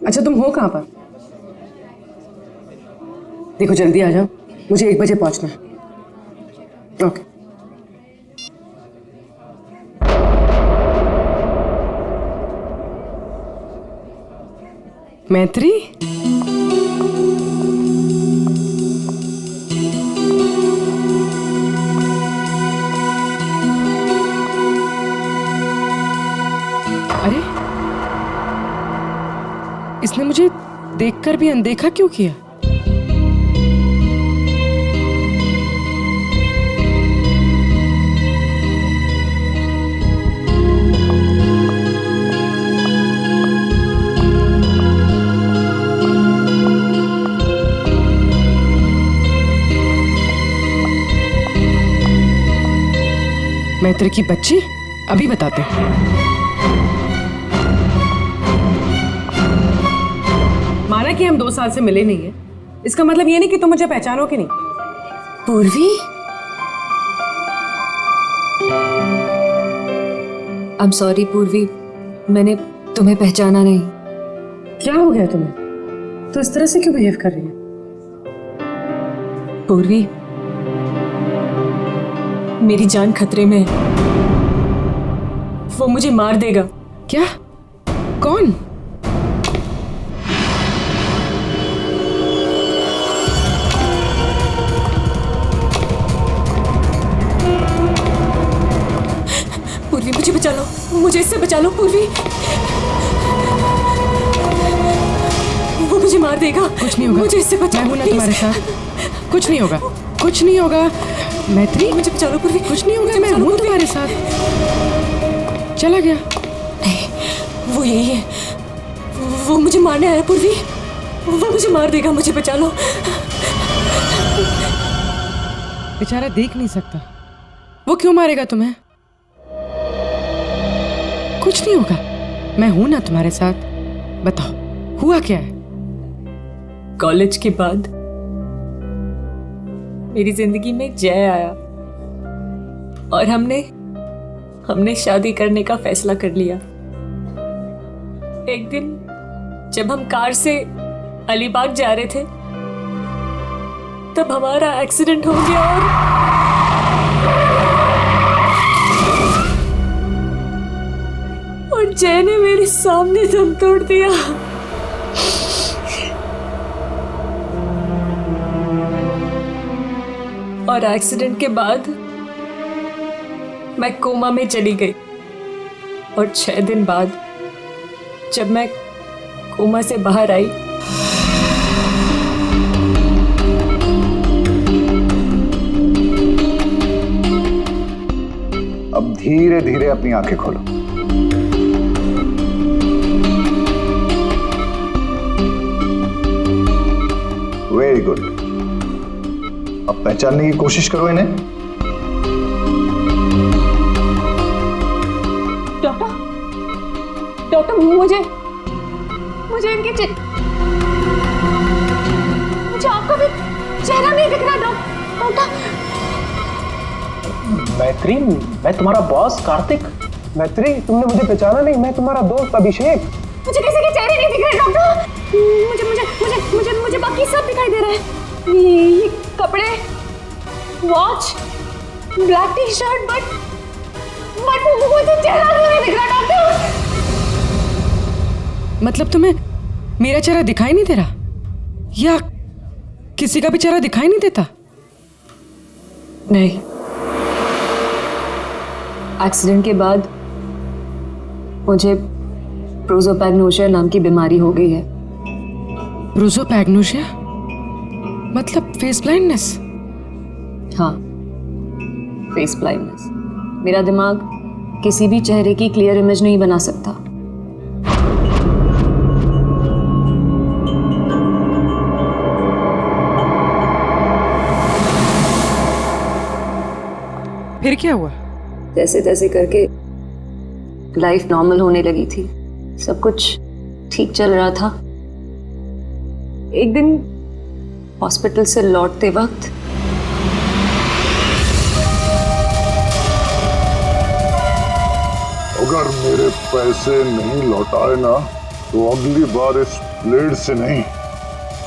अच्छा तुम हो कहाँ पर? देखो जल्दी आ जाओ, मुझे 1 बजे पहुंचना है। ओके। मैत्री, अरे इसने मुझे देखकर भी अनदेखा क्यों किया? मैत्री की बच्ची, अभी बताते हैं। माना कि हम 2 साल से मिले नहीं है, इसका मतलब ये नहीं कि तुम मुझे पहचानो कि नहीं। पूर्वी, आई एम सॉरी पूर्वी, मैंने तुम्हें पहचाना नहीं। क्या हो गया तुम्हें? तो इस तरह से क्यों बिहेव कर रही है? पूर्वी, मेरी जान खतरे में है। वो मुझे मार देगा। क्या? कौन? पूर्वी मुझे बचा लो, मुझे इससे बचा लो पूर्वी। वो मुझे मार देगा। कुछ नहीं होगा, मुझे इससे बचा लो। मैं हूं ना तुम्हारे साथ। कुछ नहीं होगा, कुछ नहीं होगा। मैत्री मुझे बचा लो पूर्वी। कुछ नहीं होगा, मैं हूं तुम्हारे साथ। चला गया? नहीं, वो यही है। वो मुझे मारने आया पूर्वी। वो मुझे मार देगा, मुझे बचा लो। बेचारा देख नहीं सकता, वो क्यों मारेगा तुम्हें? कुछ नहीं होगा, मैं हूं ना तुम्हारे साथ। बताओ हुआ क्या है? कॉलेज के बाद मेरी जिंदगी में जय आया और हमने शादी करने का फैसला कर लिया। एक दिन जब हम कार से अलीबाग जा रहे थे, तब हमारा एक्सीडेंट हो गया और जय ने मेरे सामने दम तोड़ दिया। और एक्सीडेंट के बाद मैं कोमा में चली गई और 6 दिन बाद जब मैं कोमा से बाहर आई, अब धीरे धीरे अपनी आंखें खोलो। Very good. अब पहचानने की कोशिश करो इन्हें। डॉक्टर मुझे इनके मुझे आपका भी चेहरा नहीं दिख रहा डॉक्टर। मैत्री, मैं तुम्हारा बॉस कार्तिक। मैत्री, तुमने मुझे पहचाना नहीं? मैं तुम्हारा दोस्त अभिषेक। मुझे किसी के चेहरे नहीं दिख रहे डॉक्टर। मुझे मुझे मुझे मुझे मुझे बाकी सब दिखाई दे रहा है। ये कपड़े, watch, black T shirt, but मुझे चेहरा नहीं दिख रहा डॉक्टर। मतलब तुम्हें मेरा चेहरा दिखाई नहीं दे रहा, या किसी का भी चेहरा दिखाई नहीं देता? नहीं, एक्सीडेंट के बाद मुझे प्रोसोपैग्नोसिया नाम की बीमारी हो गई है। प्रोसोपैग्नोसिया मतलब फेस ब्लाइंडनेस? हाँ, फेस ब्लाइंडनेस। मेरा दिमाग किसी भी चेहरे की क्लियर इमेज नहीं बना सकता। फिर क्या हुआ? जैसे तैसे करके लाइफ नॉर्मल होने लगी थी, सब कुछ ठीक चल रहा था। एक दिन हॉस्पिटल से लौटते वक्त अगर मेरे पैसे नहीं लौटाए ना तो अगली बार इस ब्लेड से नहीं,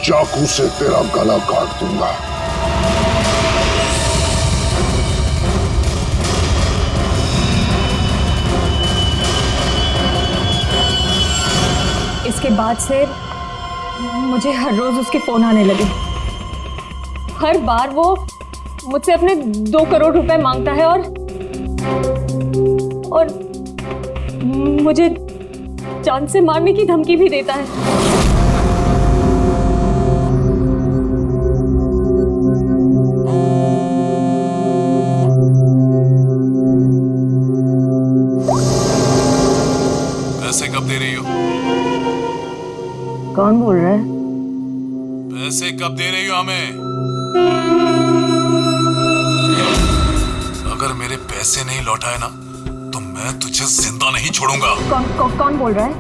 चाकू से तेरा गला काट दूंगा। इसके बाद से मुझे हर रोज उसके फोन आने लगे। हर बार वो मुझसे अपने 2 करोड़ रुपए मांगता है और मुझे जान से मारने की धमकी भी देता है। पैसे कब दे रही हो? कौन बोल रहा है? पैसे कब दे रही हो हमें? अगर मेरे पैसे नहीं लौटाए ना तो मैं तुझे जिंदा नहीं छोड़ूंगा। कौन बोल रहा है?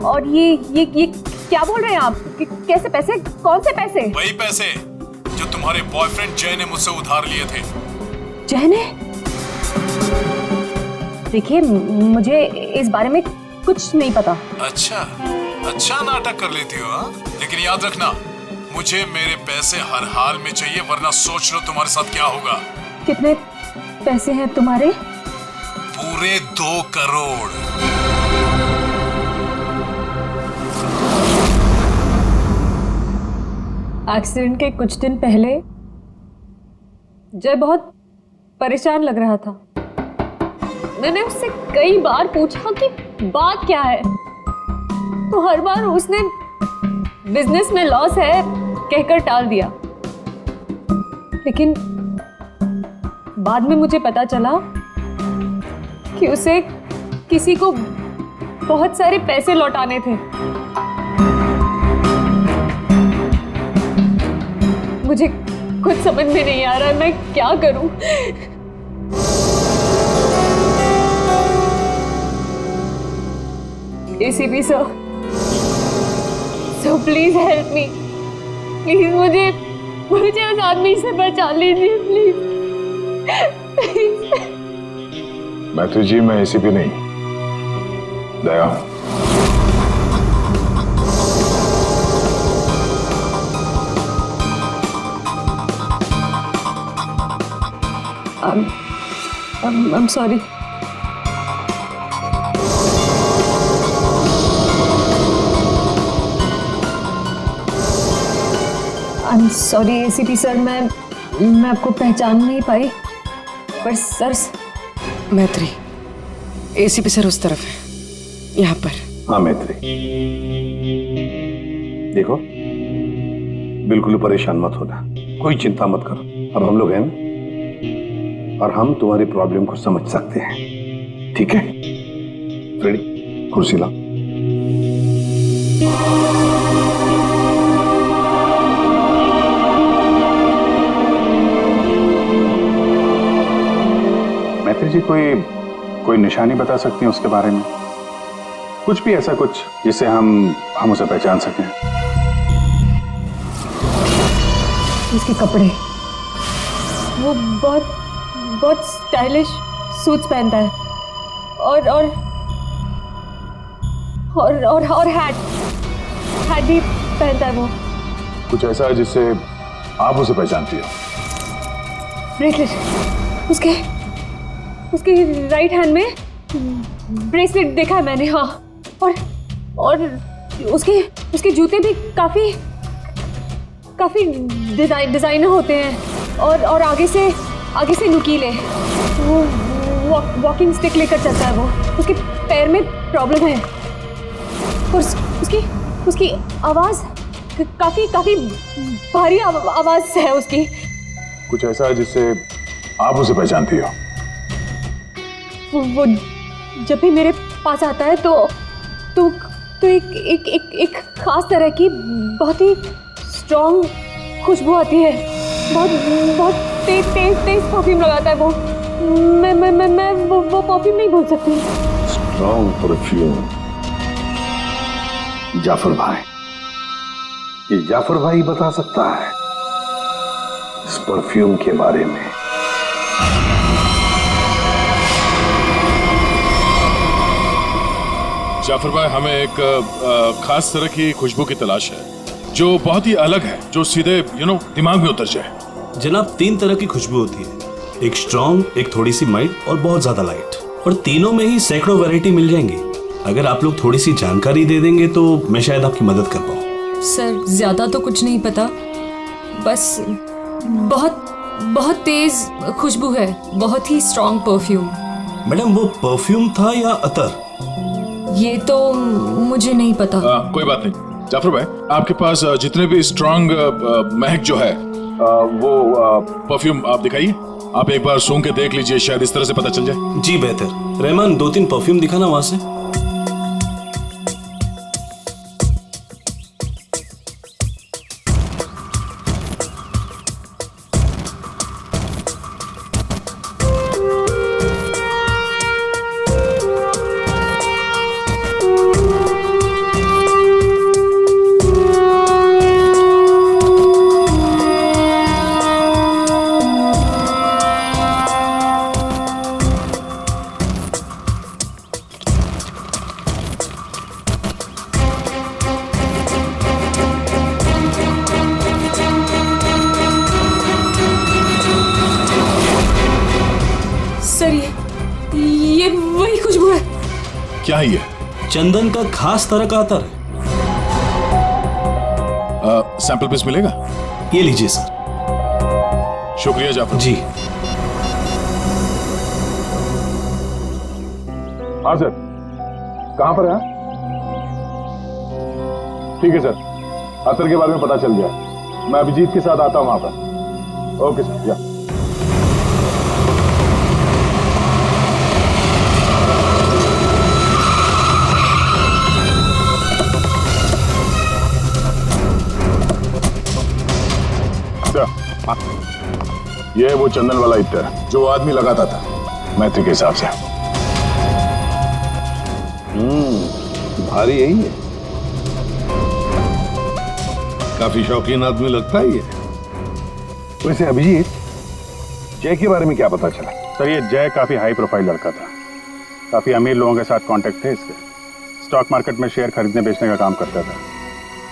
और ये क्या बोल रहे हैं आप? कैसे पैसे? कौन से पैसे? वही पैसे जो तुम्हारे बॉयफ्रेंड जय ने मुझसे उधार लिए थे। जय ने? देखिए, मुझे इस बारे में कुछ नहीं पता। अच्छा नाटक कर लेती हो हाँ? लेकिन याद रखना, मुझे मेरे पैसे हर हाल में चाहिए, वरना सोच लो तुम्हारे साथ क्या होगा। कितने पैसे हैं तुम्हारे? पूरे 2 करोड़। एक्सीडेंट के कुछ दिन पहले जय बहुत परेशान लग रहा था। मैंने उससे कई बार पूछा कि बात क्या है, तो हर बार उसने बिजनेस में लॉस है कहकर टाल दिया। लेकिन बाद में मुझे पता चला कि उसे किसी को बहुत सारे पैसे लौटाने थे। मुझे कुछ समझ में नहीं आ रहा है, मैं क्या करूं? ACP sir, so please help me. Please मुझे उस आदमी से बचा लीजिए प्लीज। मैथ्यू जी, मैं ACP नहीं, दया हूं। I'm sorry. I'm sorry ACP sir, मैं आपको पहचान नहीं पाई, पर सर। मैत्री, ACP सर उस तरफ है, यहाँ पर। हाँ मैत्री, देखो बिल्कुल परेशान मत होना, कोई चिंता मत करो। अब हम लोग हैं ना, और हम तुम्हारी प्रॉब्लम को समझ सकते हैं, ठीक है? रेडी? कुर्सी लाओ। मैत्री जी, कोई निशानी बता सकती हैं उसके बारे में? कुछ भी ऐसा कुछ जिससे हम उसे पहचान सकें। उसके कपड़े, वो बहुत स्टाइलिश सूट्स पहनता है और हैट भी पहनता है वो। कुछ ऐसा है जिससे आप उसे पहचानती हो? ब्रेसलेट, उसके राइट हैंड में ब्रेसलेट देखा है मैंने। हाँ, और उसके जूते भी काफी डिजाइनर होते हैं और आगे से नुकीले। वो वॉकिंग स्टिक लेकर चलता है। वो उसके पैर में प्रॉब्लम है और उसकी आवाज काफी भारी आवाज है उसकी। कुछ ऐसा है जिससे आप उसे पहचानती हो? वो जब भी मेरे पास आता है तो एक खास तरह की बहुत ही स्ट्रॉन्ग खुशबू आती है। बहुत तेज परफ्यूम लगाता है वो। मैं वो परफ्यूम नहीं भूल सकती। Strong perfume? जाफर भाई, ये जाफर भाई बता सकता है इस परफ्यूम के बारे में। जाफर भाई, हमें एक खास तरह की खुशबू की तलाश है जो बहुत ही अलग है, जो सीधे दिमाग में उतर जाए। जनाब, 3 तरह की खुशबू होती है, एक स्ट्रॉन्ग, एक थोड़ी सी माइल्ड और बहुत ज्यादा लाइट। और तीनों में ही सैकड़ों वैरायटी मिल जाएंगी। अगर आप लोग थोड़ी सी जानकारी दे देंगे तो मैं शायद आपकी मदद कर पाऊँ। सर ज्यादा तो कुछ नहीं पता, बस बहुत बहुत तेज खुशबू है, बहुत ही स्ट्रॉन्ग परफ्यूम। मैडम, वो परफ्यूम था या अतर? ये तो मुझे नहीं पता। कोई बात नहीं जाफर भाई, आपके पास जितने भी स्ट्रॉन्ग महक जो है वो परफ्यूम आप दिखाइए। आप एक बार सूंघ के देख लीजिए, शायद इस तरह से पता चल जाए। जी बेहतर। रहमान, 2-3 परफ्यूम दिखाना वहां से। सर ये वही खुशबू है। क्या है ये? चंदन का खास तरह का अतर है। सैंपल पीस मिलेगा? ये लीजिए सर। शुक्रिया जाफर जी। हाँ सर, कहाँ पर है? ठीक है सर, अतर के बारे में पता चल गया। मैं अभिजीत के साथ आता हूँ वहां पर। ओके सर, या ये वो चंदन वाला इत्र जो आदमी लगाता था मैत्री के हिसाब से। भारी यही है। काफी शौकीन आदमी लगता है ये। वैसे अभिजीत, जय के बारे में क्या पता चला? सर, ये जय काफी हाई प्रोफाइल लड़का था। काफी अमीर लोगों के साथ कांटेक्ट थे इसके। स्टॉक मार्केट में शेयर खरीदने बेचने का काम करता था।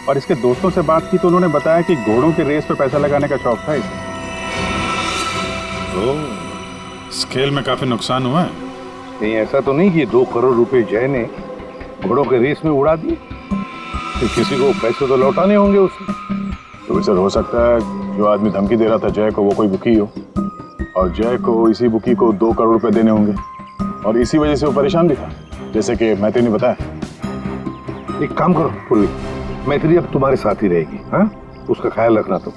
और इसके दोस्तों से बात की तो उन्होंने बताया कि घोड़ों के रेस पे पैसा लगाने का शौक था इसे। स्केल में काफी नुकसान हुआ है। नहीं, ऐसा तो नहीं कि 2 करोड़ रुपए जय ने घोड़ों के रेस में उड़ा दिए। फिर किसी को पैसे तो लौटाने होंगे उसने। तो सर, हो सकता है जो आदमी धमकी दे रहा था जय को वो कोई बुकी हो, और जय को इसी बुकी को 2 करोड़ रुपए देने होंगे, और इसी वजह से वो परेशान भी था, जैसे कि मैत्री ने बताया। एक काम करो पूर्वी, मैत्री अब तुम्हारे साथ ही रहेगी। हाँ, उसका ख्याल रखना तुम।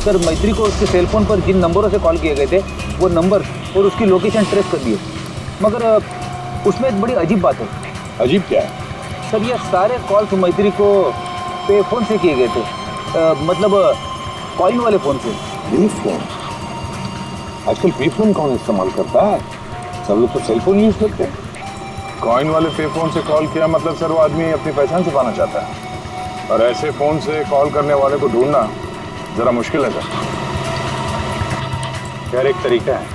सर, मैत्री को उसके सेलफोन पर जिन नंबरों से कॉल किए गए थे वो नंबर और उसकी लोकेशन ट्रेस कर दिए, मगर उसमें एक बड़ी अजीब बात है। अजीब क्या है? सर, ये सारे कॉल्स मैत्री को पे फोन से किए गए थे, मतलब कॉइन वाले फोन से। पे फोन? आजकल पे फोन कौन इस्तेमाल करता है? सब लोग तो सेलफोन यूज करते हैं। कॉइन वाले पे फोन से कॉल किया मतलब सर वो आदमी अपनी पहचान छुपाना चाहता है, और ऐसे फोन से कॉल करने वाले को ढूंढना जरा मुश्किल है सर। खैर, एक तरीका है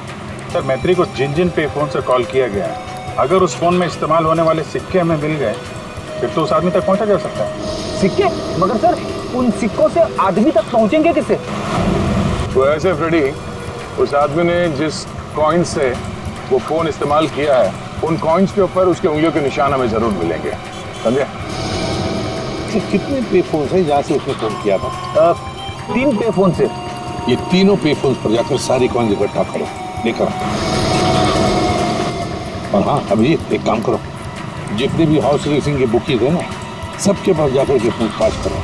सर। मैत्री को जिन जिन पे फोन से कॉल किया गया है, अगर उस फोन में इस्तेमाल होने वाले सिक्के हमें मिल गए फिर तो उस आदमी तक पहुंचा जा सकता है। सिक्के? मगर सर, उन सिक्कों से आदमी तक पहुंचेंगे कैसे? तो ऐसे फ्रेडी, उस आदमी ने जिस कॉइन से वो फोन इस्तेमाल किया है, उन कॉइन्स के ऊपर उसके उंगलियों के निशान हमें जरूर मिलेंगे, समझे? कितने पे फोन है जहाँ से उसने फोन किया था? 3 पे फोन से। ये तीनों पे फोन पर जाकर सारी कॉइन इकट्ठा करो, लेकर और हाँ अभिजीत, एक काम करो, जितने भी हॉर्स रेसिंग के बुकीज है ना, सबके पास जाकर के पूछताछ करो।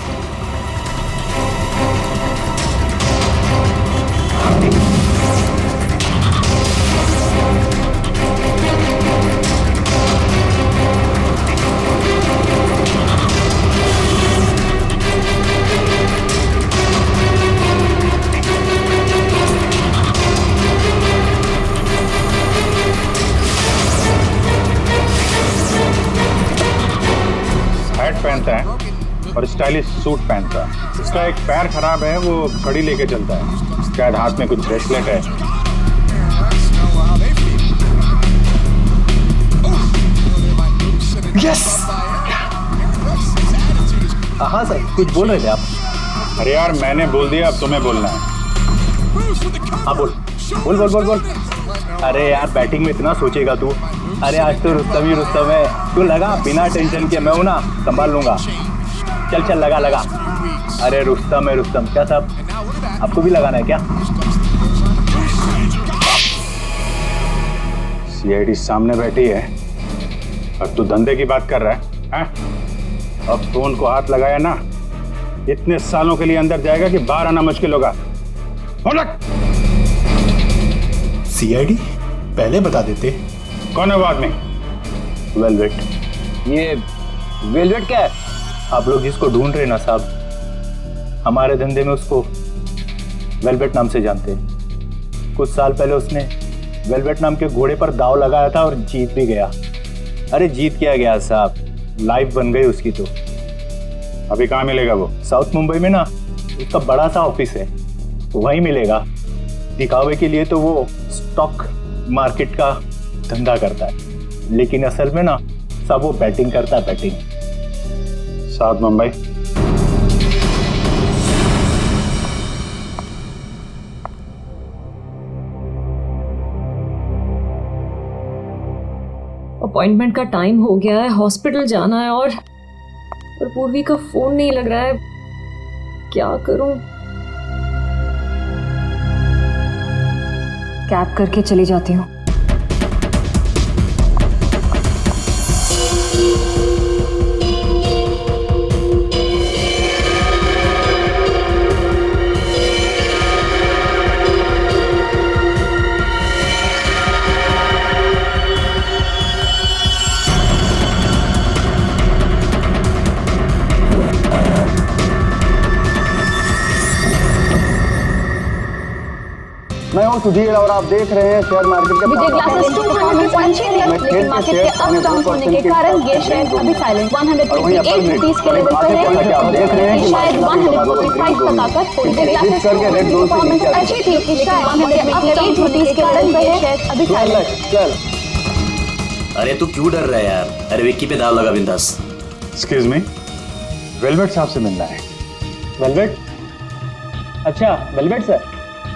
हैट पहनता है और स्टाइलिश सूट पहनता है। उसका एक पैर खराब है, वो घड़ी लेके चलता है, शायद हाथ में कुछ ब्रेसलेट है। यस। हाँ सर, कुछ बोल रहे थे आप? अरे यार मैंने बोल दिया, अब तुम्हें बोलना है। हाँ बोल बोल बोल बोल बोल। अरे यार बैटिंग में इतना सोचेगा तू? अरे आज तो रुस्तम ही रुस्तम है, तू लगा बिना टेंशन के, मैं हूं ना, संभाल लूंगा। चल चल लगा लगा। अरे रुस्तम है रुस्तम। क्या साहब आपको भी लगाना है क्या? सीआईडी सामने बैठी है और तू धंधे की बात कर रहा है, हैं? अब फोन को हाथ लगाया ना, इतने सालों के लिए अंदर जाएगा कि बाहर आना मुश्किल होगा। सीआईडी पहले बता देते। कौन है वो आदमी? वेलवेट। ये वेलवेट क्या है? आप लोग जिसको ढूंढ रहे ना साहब, हमारे धंधे में उसको वेलवेट नाम से जानते हैं। कुछ साल पहले उसने वेलवेट नाम के घोड़े पर दाव लगाया था और जीत भी गया। अरे जीत क्या गया साहब, लाइफ बन गई उसकी। तो अभी कहाँ मिलेगा वो? साउथ मुंबई में ना उसका बड़ा सा ऑफिस है, वहीं मिलेगा। दिखावे के लिए तो वो स्टॉक मार्केट का धंधा करता है, लेकिन असल में ना सब वो बैटिंग करता है, बैटिंग। साउथ मुंबई। अपॉइंटमेंट का टाइम हो गया है, हॉस्पिटल जाना है और पूर्वी का फोन नहीं लग रहा है, क्या करूं? कैब करके चली जाती हूँ। मैं हूँ सुधीर और आप देख रहे हैं शेयर मार्केट के विजय ग्लासेस 200 लेकिन मार्केट के अप डाउन होने के कारण ये शेयर अभी साइलेंट 158 रुपीस के लेवल पर है। आप देख रहे हैं कि शायद 155 तक आकर विजय ग्लासेस करके रेड जोन से नीचे आ अच्छी थी, शायद 158 रुपीस के कारण ये शेयर अभी साइलेंट। चल। अरे तू क्यों डर रहा है यार? अरे विक्की पे दाव लगा बिंदास। एक्सक्यूज मी, वेलवेट साहब से मिलना है। वेलवेट? अच्छा वेलवेट सर,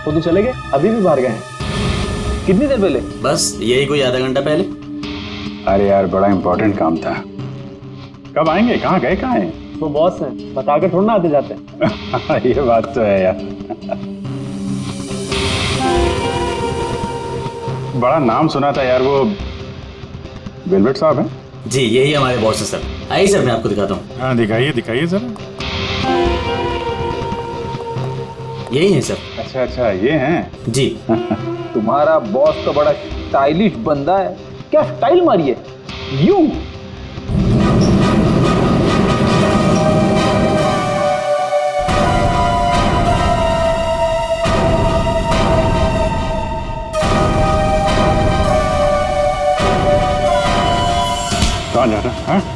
वो तो चले गए, अभी भी बाहर गए हैं। कितनी देर पहले? बस यही कोई आधा घंटा पहले। अरे यार बड़ा इंपॉर्टेंट काम था। कब आएंगे? कहाँ गए? कहाँ हैं? वो बॉस हैं, बताकर थोड़ा ना आते जाते हैं। ये बात तो है यार। बड़ा नाम सुना था यार, वो वेलवेट साहब हैं? जी यही हमारे बॉस है सर। आइए सर मैं आपको दिखाता हूँ। हाँ दिखाइए दिखाइए जरा। यही है सर। अच्छा अच्छा ये हैं? जी। तुम्हारा बॉस तो बड़ा स्टाइलिश बंदा है, क्या स्टाइल मारी है यूं। कहाँ जा रहा है?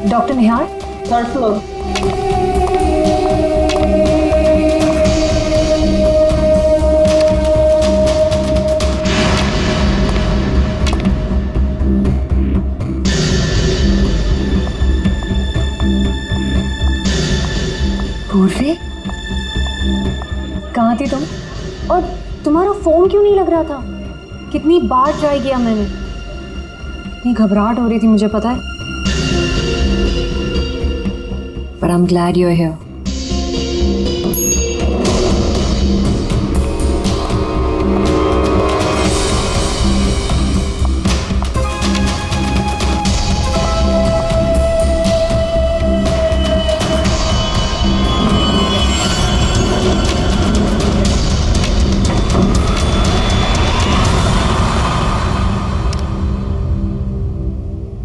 डॉक्टर निहार, थर्ड फ्लोर। थी तुम? और तुम्हारा फोन क्यों नहीं लग रहा था? कितनी बार ट्राई किया मैंने, इतनी घबराहट हो रही थी मुझे, पता है। But I'm glad you're here.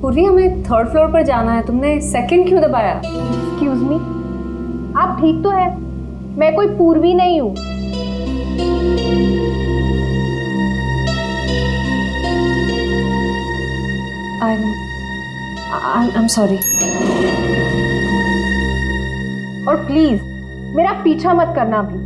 पूर्वी, हमें थर्ड फ्लोर पर जाना है, तुमने सेकंड क्यों दबाया? एक्सक्यूज मी, आप ठीक तो है? मैं कोई पूर्वी नहीं हूँ। I'm sorry. और प्लीज मेरा पीछा मत करना अभी।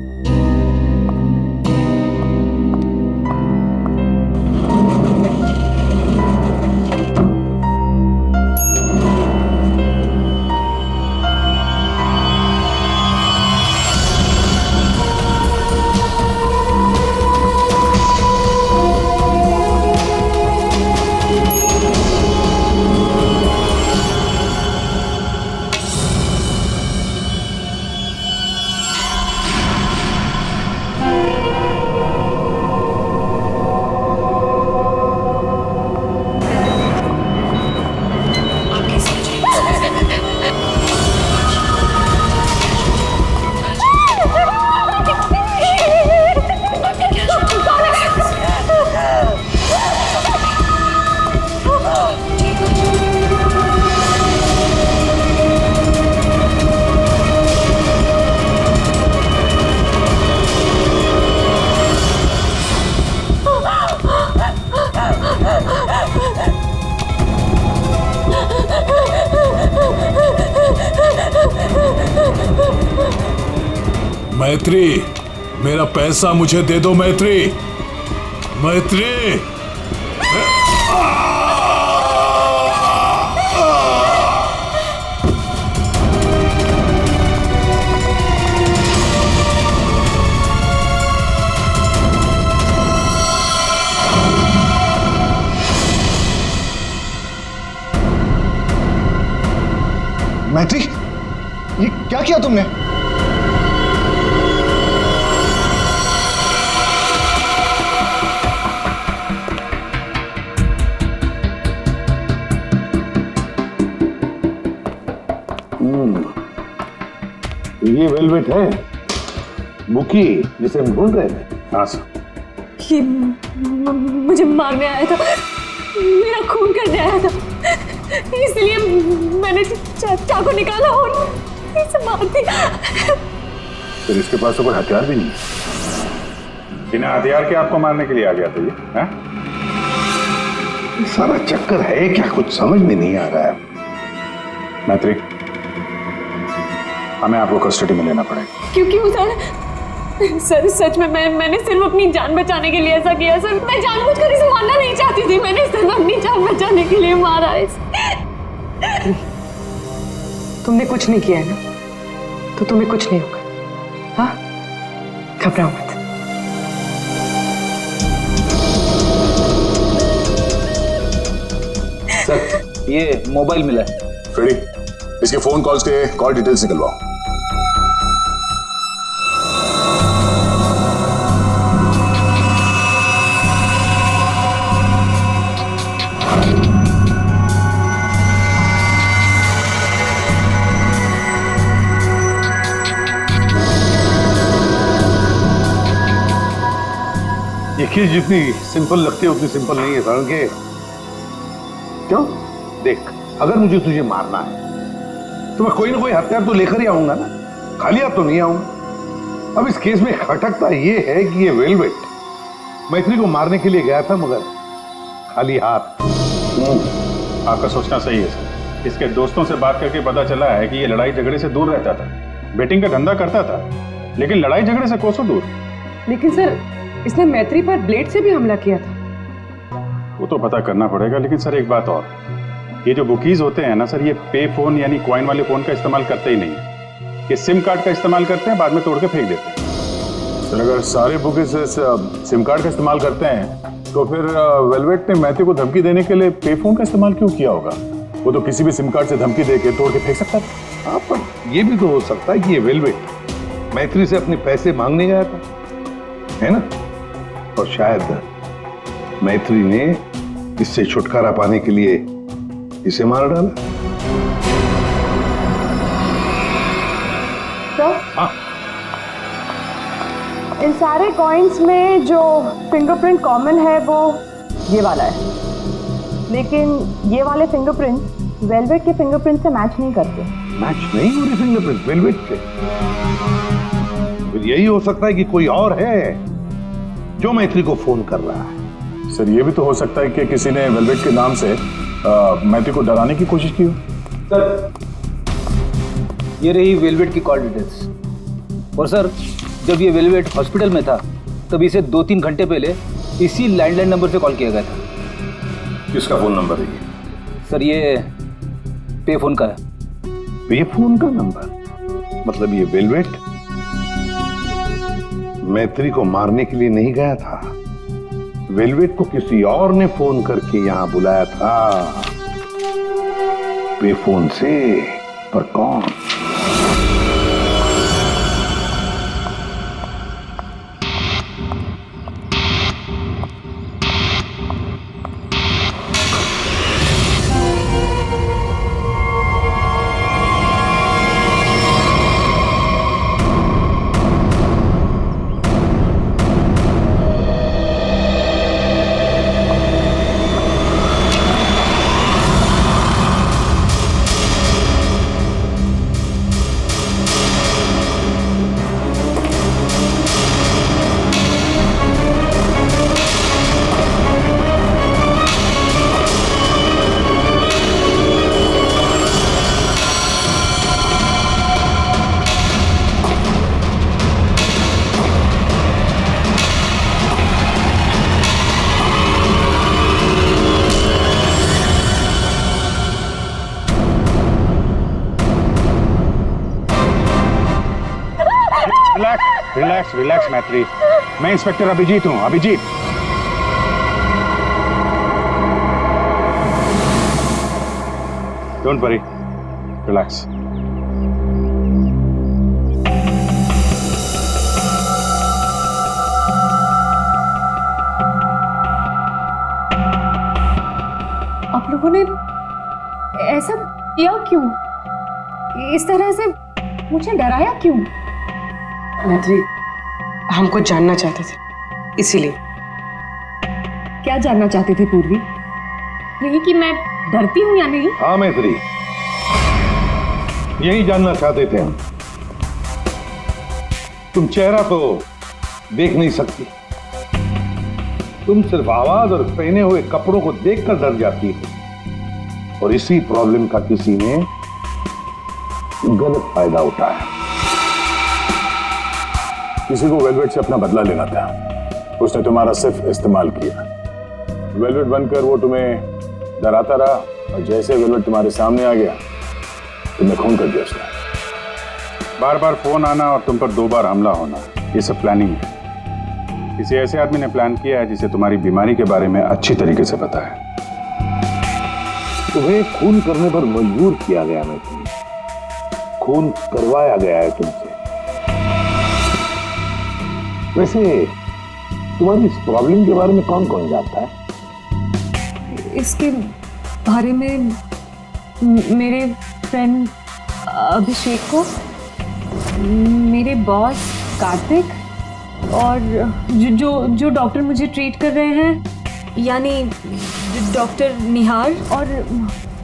मैत्री, मेरा पैसा मुझे दे दो मैत्री। मैत्री, मैत्री, ये क्या किया तुमने? ये वेलवेट है, बुकी, जिसे हम ढूंढ रहे थे। हाँ सर। ये मुझे मारने आया था, मेरा खून करने आया था, इसलिए मैंने चाकू निकाला और इसे मार दिया। फिर इसके पास तो कोई हथियार भी नहीं है। बिना हथियार के आपको मारने के लिए आ गया था ये, हाँ? सारा चक्कर है क्या, कुछ समझ में नहीं आ रहा है। मैत्री, हमें आपको कस्टडी में लेना पड़ेगा। क्यों सर? सच में मैंने सिर्फ अपनी जान बचाने के लिए ऐसा किया सर। मैं जानबूझकर इसे मारना नहीं चाहती थी, मैंने सिर्फ अपनी जान बचाने के लिए मारा इसे। तुमने कुछ नहीं किया है ना, तो तुम्हें कुछ नहीं होगा। हाँ, घबराओ मत। सर, ये मोबाइल मिला है। फ्रेडी, इसके फोन कॉल्स के कॉल डिटेल्स निकलवाओ। ये चीज जितनी सिंपल लगती है उतनी सिंपल नहीं है, कारण के क्यों? देख, अगर मुझे तुझे मारना है तो मैं कोई ना कोई हथियार तो लेकर ही आऊंगा ना, खाली हाथ तो नहीं आऊंगा। अब इस केस में खटकता ये है कि ये वेलवेट मैत्री को मारने के लिए गया था, मगर खाली हाथ। आपका सोचना सही है सर। इसके दोस्तों से बात करके पता चला है कि ये लड़ाई झगड़े से दूर रहता था, बेटिंग का धंधा करता था, लेकिन लड़ाई झगड़े से कोसों दूर। लेकिन सर, इसने मैत्री पर ब्लेड से भी हमला किया था। वो तो पता करना पड़ेगा, लेकिन सर एक बात और, ये जो बुकीज होते हैं ना सर, ये पे फोन यानी कॉइन वाले फोन का इस्तेमाल करते ही नहीं है। ये सिम कार्ड का इस्तेमाल करते हैं, बाद में तोड़ के फेंक देते हैं। सर अगर सारे बुक इस सिम कार्ड का इस्तेमाल करते हैं तो फिर वेलवेट ने मैथ्यू को धमकी देने के लिए पे फोन का इस्तेमाल क्यों किया होगा? वो तो किसी भी सिम कार्ड से धमकी देके तोड़ के फेंक सकता था। हाँ, पर ये भी तो हो सकता है कि ये वेलवेट मैत्री से अपने पैसे मांगने गया था, है ना? और शायद मैत्री ने इससे छुटकारा पाने के लिए इसे मार डाला। तो इन सारे कॉइन्स में जो फिंगरप्रिंट कॉमन है वो ये वाला है, लेकिन ये वाले फिंगरप्रिंट वेलवेट के फिंगरप्रिंट से मैच नहीं करते। मैच नहीं हो रही फिंगरप्रिंट वेलवेट से? फिर यही हो सकता है कि कोई और है जो मैत्री को फोन कर रहा है। सर ये भी तो हो सकता है कि किसी ने वेलवेट के नाम से मैथ्यू को डराने की कोशिश की हो। सर ये रही वेलवेट की कॉल डिटेल्स। और सर जब ये वेलवेट हॉस्पिटल में था तब इसे 2-3 घंटे पहले इसी लैंडलाइन नंबर से कॉल किया गया था। किसका फोन नंबर है ये? सर ये पे फोन का है। पे फोन का नंबर? मतलब ये वेलवेट मैत्री को मारने के लिए नहीं गया था, वेलवेट को किसी और ने फोन करके यहां बुलाया था पे फोन से। पर कौन? रिलैक्स रिलैक्स मैत्री, मैं इंस्पेक्टर अभिजीत हूं। Abhijeet, don't worry, relax. आप लोगों ने ऐसा किया क्यों? इस तरह से मुझे डराया क्यों? मैत्री, हम कुछ जानना चाहते थे, इसीलिए। क्या जानना चाहते थे पूर्वी? यही कि मैं डरती हूं या नहीं? हाँ मैत्री, यही जानना चाहते थे हम। तुम चेहरा तो देख नहीं सकती, तुम सिर्फ आवाज और पहने हुए कपड़ों को देखकर डर जाती हो, और इसी प्रॉब्लम का किसी ने गलत फायदा उठाया। किसी को वेलवेट से अपना बदला लेना था, उसने तुम्हारा सिर्फ इस्तेमाल किया। वेलवेट बनकर वो तुम्हें डराता रहा, और जैसे वेलवेट तुम्हारे सामने आ गया तुमने खून कर दिया उसका। बार बार फोन आना और तुम पर 2 बार हमला होना, ये सब प्लानिंग है। किसी ऐसे आदमी ने प्लान किया है जिसे तुम्हारी बीमारी के बारे में अच्छी तरीके से पता है। तुम्हें खून करने पर मजबूर किया गया मैत्री, खून करवाया गया है तुमसे। वैसे तुम्हारी इस प्रॉब्लम के बारे में कौन कौन जानता है? इसके बारे में मेरे फ्रेंड अभिषेक को, मेरे बॉस कार्तिक, और जो डॉक्टर मुझे ट्रीट कर रहे हैं यानी डॉक्टर निहार, और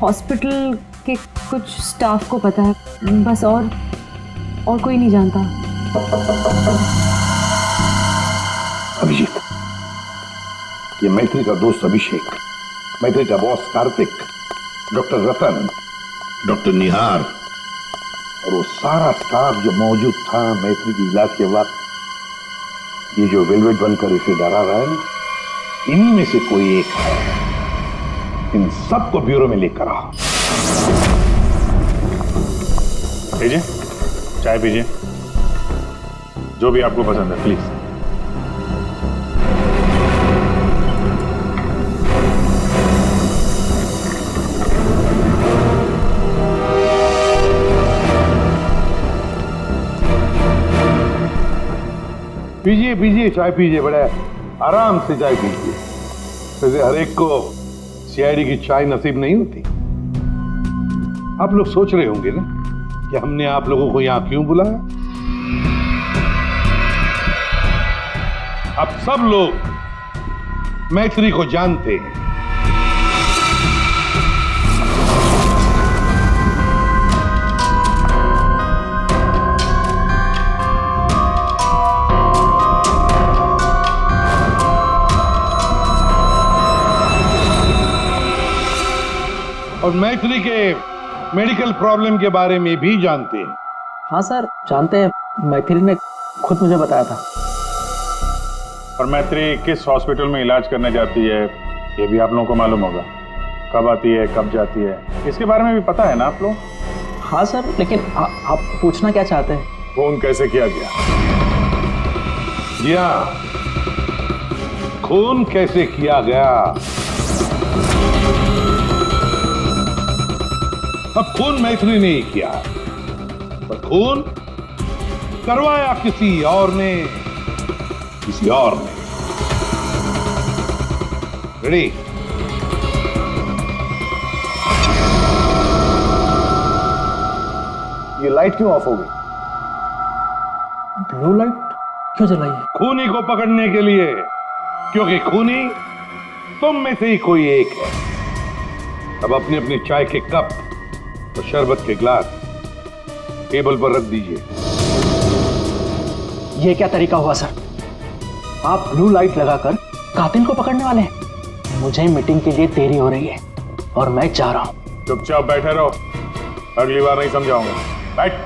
हॉस्पिटल के कुछ स्टाफ को पता है बस, और कोई नहीं जानता। अभिजीत, ये मैत्री का दोस्त अभिषेक, मैत्री का बॉस कार्तिक, डॉक्टर रतन, डॉक्टर निहार और वो सारा स्टाफ जो मौजूद था मैत्री की इलाज के वक्त, ये जो वेलवेट बनकर इसे डरा रहा है ना, इन्हीं में से कोई एक है। इन सबको ब्यूरो में लेकर आओ। लीजिए, चाय पीजिए। जो भी आपको पसंद है प्लीज। पीजिए पीजिए, चाय पीजिए, बड़े आराम से चाय पीजिए। वैसे हर एक को सीआईडी की चाय नसीब नहीं होती। आप लोग सोच रहे होंगे ना कि हमने आप लोगों को यहां क्यों बुलाया। आप सब लोग मैत्री को जानते हैं। और मैत्री के मेडिकल प्रॉब्लम के बारे में भी जानते हैं। हाँ सर, जानते हैं, मैथिली ने खुद मुझे बताया था। और मैत्री किस हॉस्पिटल में इलाज करने जाती है ये भी आप लोगों को मालूम होगा। कब आती है, कब जाती है, इसके बारे में भी पता है ना आप लोग? हाँ सर, लेकिन आप पूछना क्या चाहते हैं? फोन कैसे किया गया? जी हाँ, खून कैसे किया गया। अब खून मैत्री ने किया, पर खून करवाया किसी और ने। रेडी? ये लाइट क्यों ऑफ हो गई? ब्लू लाइट क्यों जलाई है? खूनी को पकड़ने के लिए, क्योंकि खूनी तुम में से ही कोई एक है। अब अपनी अपनी चाय के कप और शरबत के ग्लास टेबल पर रख दीजिए। ये क्या तरीका हुआ सर? आप ब्लू लाइट लगाकर कातिल को पकड़ने वाले हैं? मुझे मीटिंग के लिए देरी हो रही है और मैं जा रहा हूं। चुपचाप बैठे रहो, अगली बार नहीं समझाऊंगा। बैठ।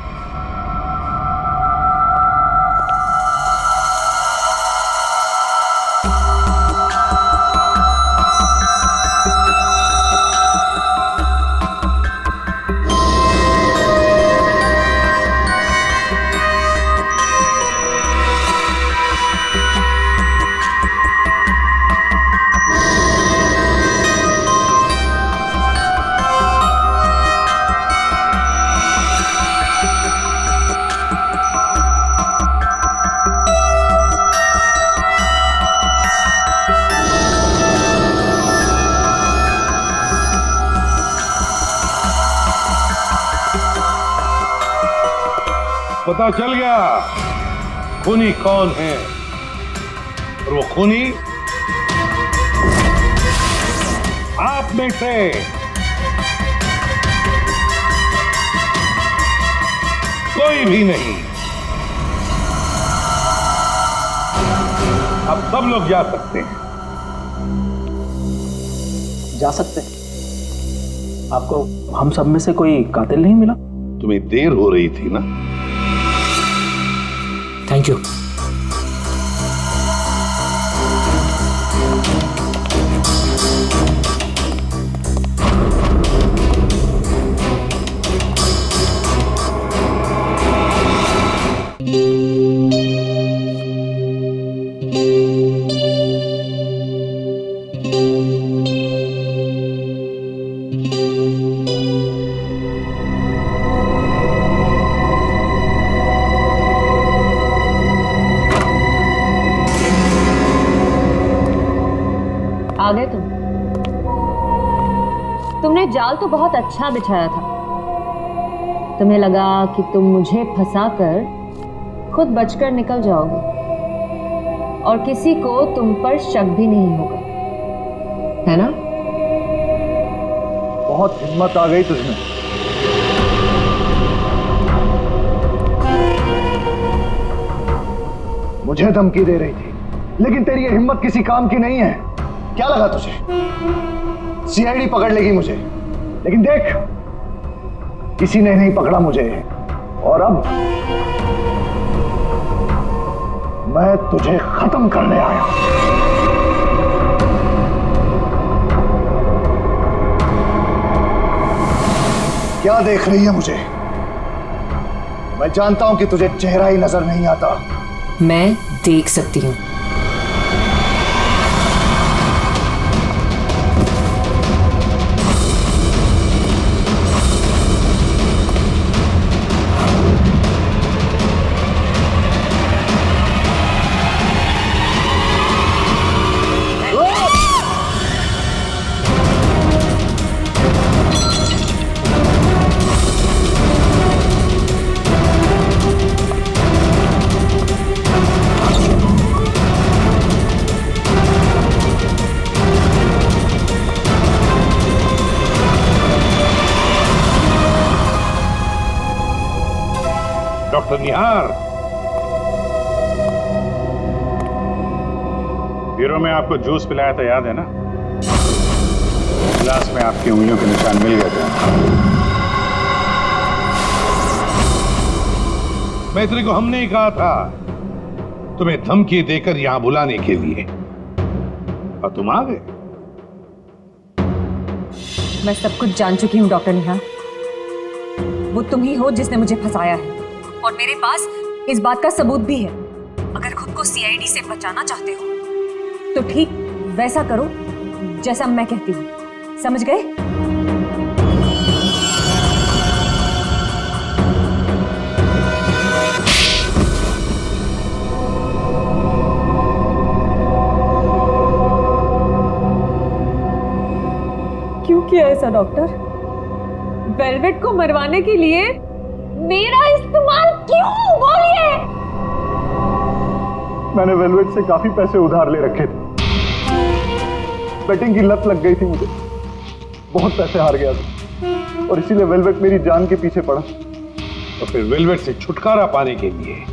पता चल गया खूनी कौन है। और वो खूनी आप में से कोई भी नहीं। अब सब लोग जा सकते हैं। जा सकते हैं? आपको हम सब में से कोई कातिल नहीं मिला? तुम्हें देर हो रही थी ना। Thank you. आ गए तुमने जाल तो बहुत अच्छा बिछाया था। तुम्हें लगा कि तुम मुझे फंसाकर खुद बचकर निकल जाओगे और किसी को तुम पर शक भी नहीं होगा, है ना? बहुत हिम्मत आ गई तुझमें। मुझे धमकी दे रही थी, लेकिन तेरी ये हिम्मत किसी काम की नहीं है। क्या लगा तुझे सीआईडी पकड़ लेगी मुझे? लेकिन देख, किसी ने नहीं पकड़ा मुझे। और अब मैं तुझे खत्म करने आया हूं। क्या देख रही है मुझे? मैं जानता हूं कि तुझे चेहरा ही नजर नहीं आता, मैं देख सकती हूँ। डॉक्टर निहार, ब्यूरो में आपको जूस पिलाया था, याद है ना? गिलास में आपकी उंगलियों के निशान मिल गए थे। मैत्री को हमने ही कहा था तुम्हें धमकी देकर यहां बुलाने के लिए, और तुम आ गए। मैं सब कुछ जान चुकी हूँ डॉक्टर निहार। वो तुम ही हो जिसने मुझे फंसाया है, और मेरे पास इस बात का सबूत भी है। अगर खुद को सीआईडी से बचाना चाहते हो तो ठीक वैसा करो जैसा मैं कहती हूँ, समझ गए? क्यों किया ऐसा डॉक्टर? वेलवेट को मरवाने के लिए मेरा इस्तेमाल क्यों? बोलिए। मैंने वेलवेट से काफी पैसे उधार ले रखे थे। बेटिंग की लत लग गई थी मुझे, बहुत पैसे हार गया था, और इसीलिए वेलवेट मेरी जान के पीछे पड़ा। तो फिर वेलवेट से छुटकारा पाने के लिए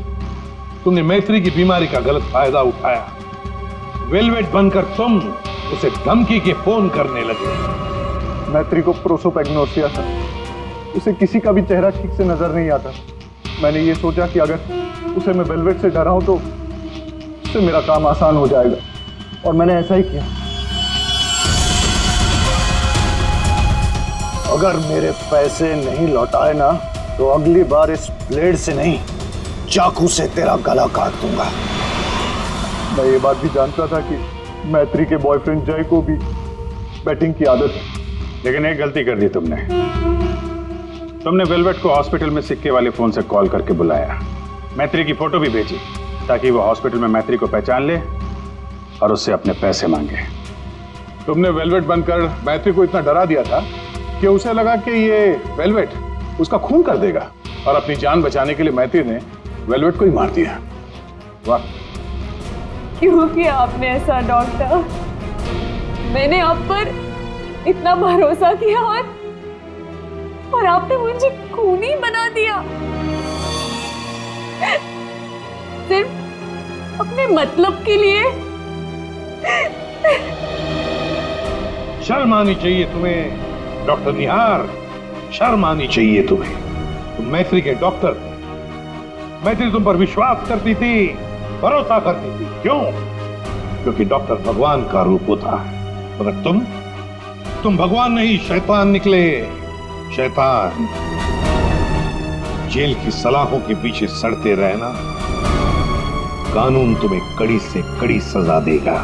तुमने मैत्री की बीमारी का गलत फायदा उठाया। वेलवेट बनकर तुम उसे धमकी के फोन करने लगे। मैत्री को प्रोसोपैग्नोसिया था, उसे किसी का भी चेहरा ठीक से नजर नहीं आता। मैंने ये सोचा कि अगर उसे मैं वेलवेट से डराऊं तो उससे मेरा काम आसान हो जाएगा, और मैंने ऐसा ही किया। अगर मेरे पैसे नहीं लौटाए ना तो अगली बार इस ब्लेड से नहीं, चाकू से तेरा गला काट दूंगा। मैं ये बात भी जानता था कि मैत्री के बॉयफ्रेंड जय को भी बैटिंग की आदत है, लेकिन एक गलती कर दी तुमने वेलवेट को हॉस्पिटल में सिक्के वाले फोन से कॉल करके बुलाया, मैत्री की फोटो भी भेजी ताकि वो हॉस्पिटल में मैत्री को पहचान ले और उससे अपने पैसे मांगे। तुमने वेलवेट बनकर मैत्री को इतना डरा दिया था कि उसे लगा कि ये वेलवेट उसका खून कर देगा, और अपनी जान बचाने के लिए मैत्री ने वेलवेट को ही मार दिया। वाह! क्यों किया आपने ऐसा डॉक्टर? मैंने आप पर इतना भरोसा किया और आपने मुझे खूनी बना दिया, सिर्फ अपने मतलब के लिए। शर्म आनी चाहिए तुम्हें डॉक्टर निहार, शर्म आनी चाहिए तुम्हें। तुम मैत्री के डॉक्टर थे, मैत्री तुम पर विश्वास करती थी, भरोसा करती थी। क्यों? क्योंकि डॉक्टर भगवान का रूप होता है, मगर तुम भगवान नहीं, शैतान निकले। शैतान। जेल की सलाखों के पीछे सड़ते रहना, कानून तुम्हें कड़ी से कड़ी सजा देगा।